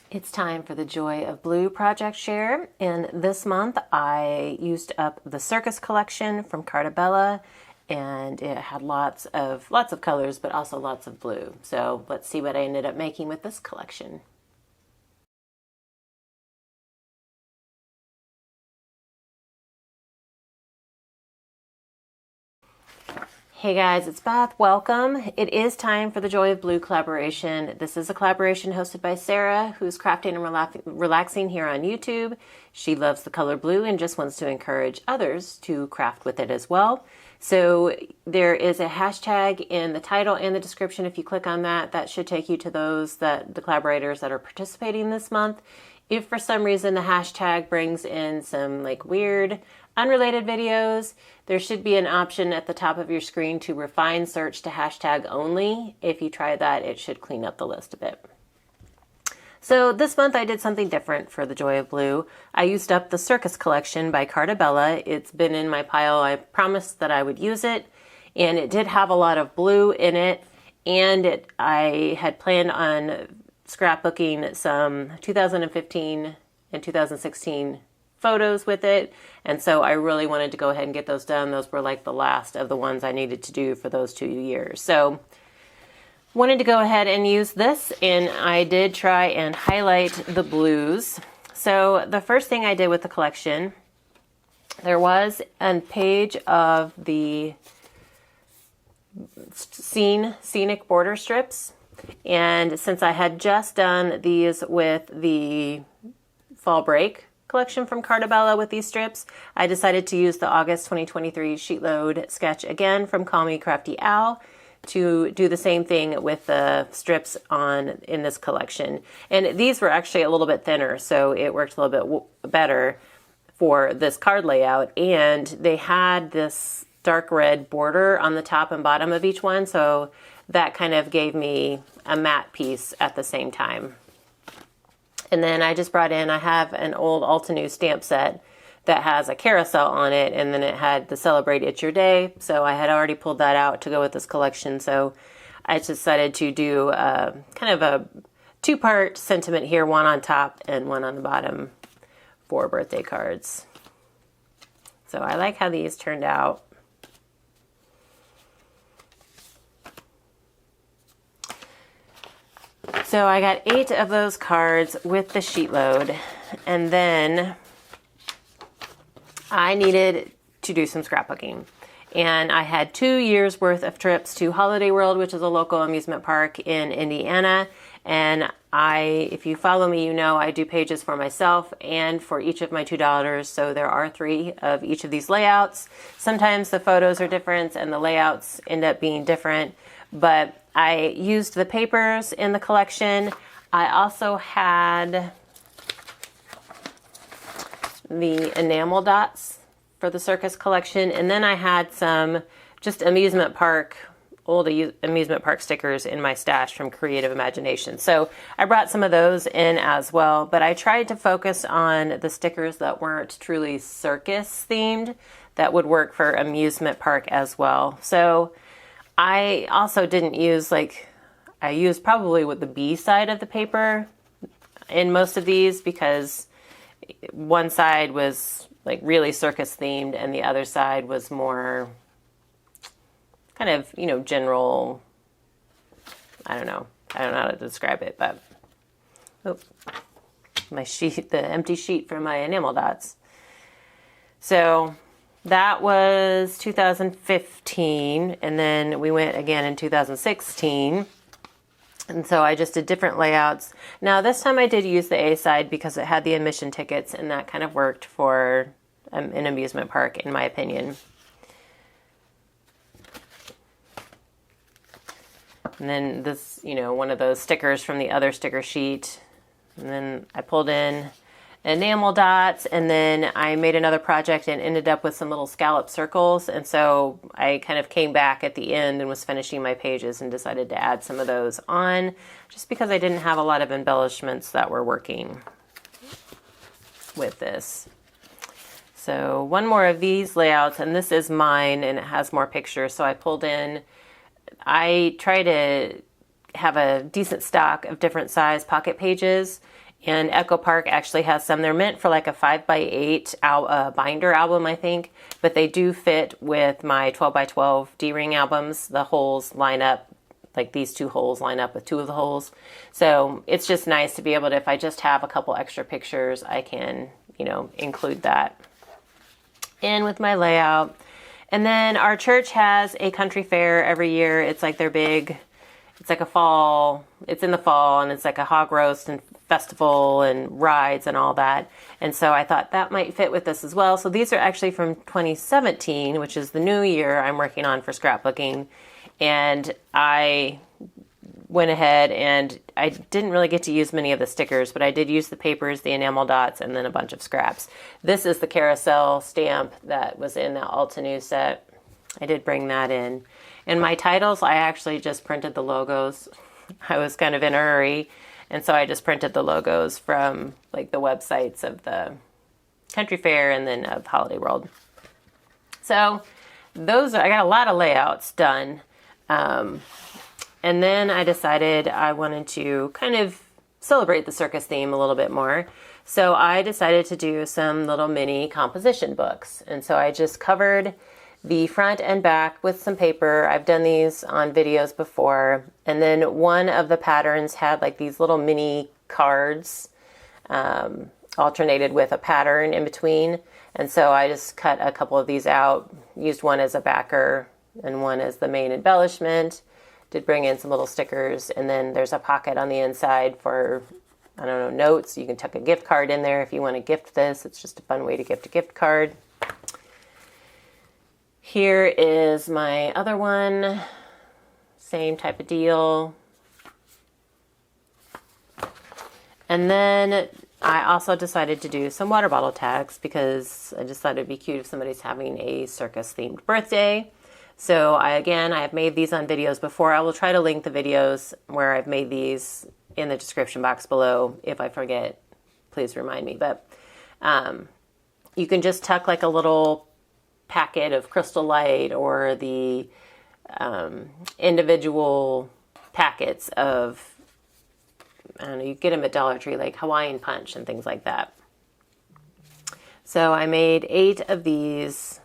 It's time for the Joy of Blue project share, and this month I used up the Circus collection from Cartabella, and it had lots of colors, but also lots of blue. So let's see what I ended up making with this collection. Hey guys, it's Beth. Welcome. It is time for the Joy of Blue collaboration. This is a collaboration hosted by Sarah, who's crafting and relaxing here on YouTube. She loves the color blue and just wants to encourage others to craft with it as well. So there is a hashtag in the title and the description. If you click on that, that should take you to the collaborators that are participating this month. If for some reason the hashtag brings in some weird, unrelated videos, there should be an option at the top of your screen to refine search to hashtag only. If you try that, it should clean up the list a bit. So this month I did something different for the Joy of Blue. I used up the Circus collection by Cartabella. It's been in my pile. I promised that I would use it, and it did have a lot of blue in it, and I had planned on scrapbooking some 2015 and 2016 photos with it, and so I really wanted to go ahead and get those done. Those were like the last of the ones I needed to do for those 2 years. So wanted to go ahead and use this, and I did try and highlight the blues. So the first thing I did with the collection, there was a page of the scenic border strips, and since I had just done these with the fall break collection from Cartabella with these strips, I decided to use the August 2023 sheet load sketch again from Call Me Crafty Owl to do the same thing with the strips in this collection. And these were actually a little bit thinner, so it worked a little bit better for this card layout. And they had this dark red border on the top and bottom of each one, so that kind of gave me a matte piece at the same time. And then I just brought in, I have an old Altenew stamp set that has a carousel on it, and then it had the Celebrate It's Your Day, so I had already pulled that out to go with this collection. So I decided to do kind of a two-part sentiment here, one on top and one on the bottom for birthday cards. So I like how these turned out. So I got 8 of those cards with the sheet load, and then I needed to do some scrapbooking. And I had 2 years worth of trips to Holiday World, which is a local amusement park in Indiana. And if you follow me, you know I do pages for myself and for each of my 2 daughters. So there are 3 of each of these layouts. Sometimes the photos are different and the layouts end up being different, but I used the papers in the collection. I also had the enamel dots for the Circus collection, and then I had some just old amusement park stickers in my stash from Creative Imagination. So I brought some of those in as well, but I tried to focus on the stickers that weren't truly circus themed, that would work for amusement park as well. So I also didn't use, I used probably with the B side of the paper in most of these, because one side was really circus themed and the other side was more kind of, general. I don't know how to describe it, but my sheet, the empty sheet from my enamel dots. So that was 2015, and then we went again in 2016. And so I just did different layouts. Now this time I did use the A side because it had the admission tickets, and that kind of worked for an amusement park, in my opinion. And then this, one of those stickers from the other sticker sheet. And then I pulled in enamel dots, and then I made another project and ended up with some little scallop circles. And so I kind of came back at the end and was finishing my pages and decided to add some of those on, just because I didn't have a lot of embellishments that were working with this. So one more of these layouts, and this is mine, and it has more pictures. So I try to have a decent stock of different size pocket pages, And Echo Park actually has some. They're meant for like a 5x8 binder album, I think, but they do fit with my 12x12 D-ring albums. The holes line up, like these two holes line up with two of the holes. So it's just nice to be able to, if I just have a couple extra pictures, I can, you know, include that in with my layout. And then our church has a country fair every year. It's like their big, it's like a fall, it's in the fall, and it's like a hog roast and festival and rides and all that. And so I thought that might fit with this as well. So these are actually from 2017, which is the new year I'm working on for scrapbooking. And I went ahead and I didn't really get to use many of the stickers, but I did use the papers, the enamel dots, and then a bunch of scraps. This is the carousel stamp that was in the Altenew set. I did bring that in. And my titles, I actually just printed the logos. I was kind of in a hurry, and so I just printed the logos from like the websites of the country fair and then of Holiday World. So those are, I got a lot of layouts done. And then I decided I wanted to kind of celebrate the circus theme a little bit more. So I decided to do some little mini composition books. And so I just covered the front and back with some paper. I've done these on videos before. And then one of the patterns had like these little mini cards, alternated with a pattern in between. And so I just cut a couple of these out, used one as a backer and one as the main embellishment. Did bring in some little stickers, and then there's a pocket on the inside for, I don't know, notes. You can tuck a gift card in there if you want to gift this. It's just a fun way to gift a gift card. Here is my other one. Same type of deal. And then I also decided to do some water bottle tags because I just thought it'd be cute if somebody's having a circus themed birthday. So I have made these on videos before. I will try to link the videos where I've made these in the description box below. If I forget, please remind me. But you can just tuck like a little packet of Crystal Light or the individual packets of, I don't know, you get them at Dollar Tree, like Hawaiian Punch and things like that. So I made 8 of these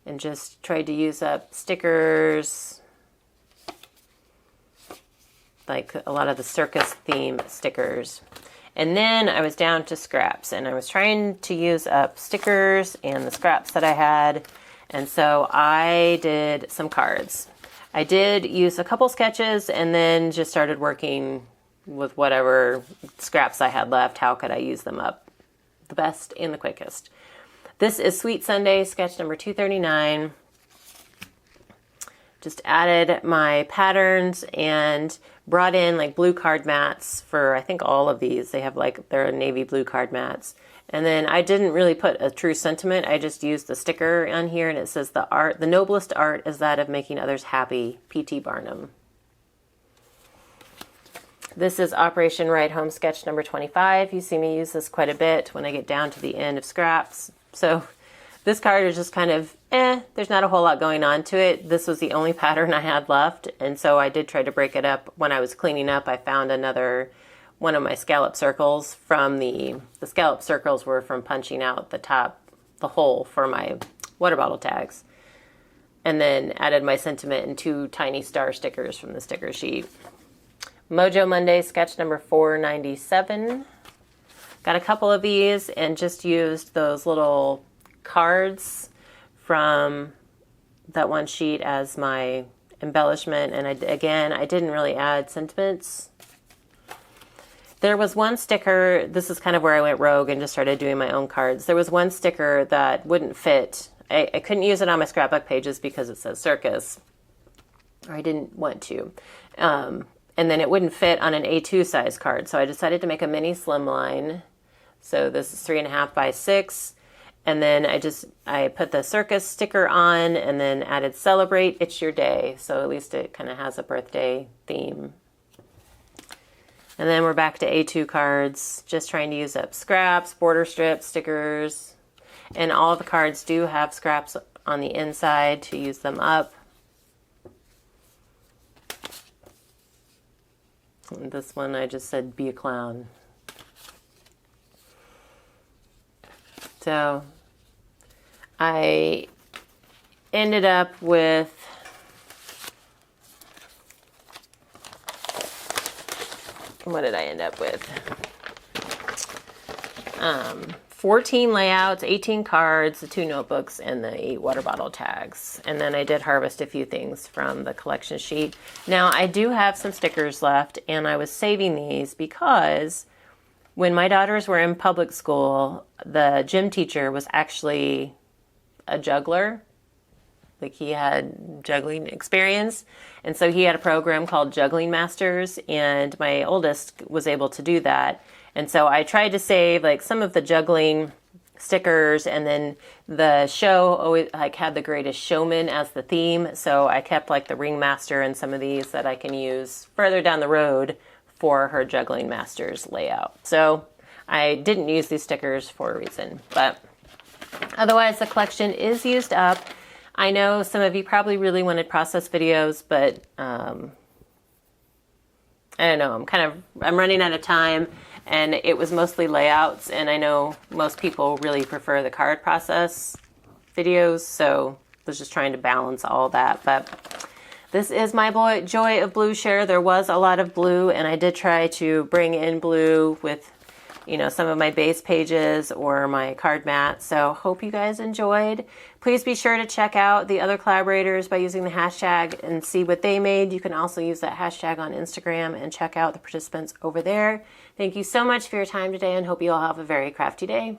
and just tried to use up stickers, like a lot of the circus theme stickers. And then I was down to scraps, and I was trying to use up stickers and the scraps that I had. And so I did some cards. I did use a couple sketches and then just started working with whatever scraps I had left. How could I use them up the best and the quickest? This is Sweet Sunday, sketch number 239. Just added my patterns and brought in like blue card mats for, I think, all of these. They have like, they're navy blue card mats. And then I didn't really put a true sentiment. I just used the sticker on here, and it says the noblest art is that of making others happy, P.T. Barnum. This is Operation Ride Home sketch number 25. You see me use this quite a bit when I get down to the end of scraps. So this card is just kind of, there's not a whole lot going on to it. This was the only pattern I had left, and so I did try to break it up. When I was cleaning up, I found one of my scallop circles from the scallop circles were from punching out the hole for my water bottle tags. And then added my sentiment and 2 tiny star stickers from the sticker sheet. Mojo Monday, sketch number 497. Got a couple of these and just used those little cards from that one sheet as my embellishment. And I didn't really add sentiments. There was one sticker, this is kind of where I went rogue and just started doing my own cards. There was one sticker that wouldn't fit. I couldn't use it on my scrapbook pages because it says Circus, or I didn't want to. And then it wouldn't fit on an A2 size card. So I decided to make a mini slimline. So this is 3.5 by 6. And then I put the Circus sticker on and then added Celebrate, It's Your Day. So at least it kind of has a birthday theme. And then we're back to A2 cards, just trying to use up scraps, border strips, stickers. And all of the cards do have scraps on the inside to use them up. And this one I just said, be a clown. So I ended up with what did I end up with? 14 layouts, 18 cards, the 2 notebooks, and the 8 water bottle tags. And then I did harvest a few things from the collection sheet. Now, I do have some stickers left, and I was saving these because when my daughters were in public school, the gym teacher was actually a juggler. Like, he had juggling experience. And so he had a program called Juggling Masters, and my oldest was able to do that. And so I tried to save like some of the juggling stickers, and then the show always like had the Greatest Showman as the theme. So I kept like the Ringmaster and some of these that I can use further down the road for her Juggling Masters layout. So I didn't use these stickers for a reason, but otherwise the collection is used up. I know some of you probably really wanted process videos, but I don't know, I'm running out of time, and it was mostly layouts, and I know most people really prefer the card process videos, so I was just trying to balance all that. But this is my Joy of Blue share. There was a lot of blue, and I did try to bring in blue with, you know, some of my base pages or my card mat. So hope you guys enjoyed. Please be sure to check out the other collaborators by using the hashtag and see what they made. You can also use that hashtag on Instagram and check out the participants over there. Thank you so much for your time today, and hope you all have a very crafty day.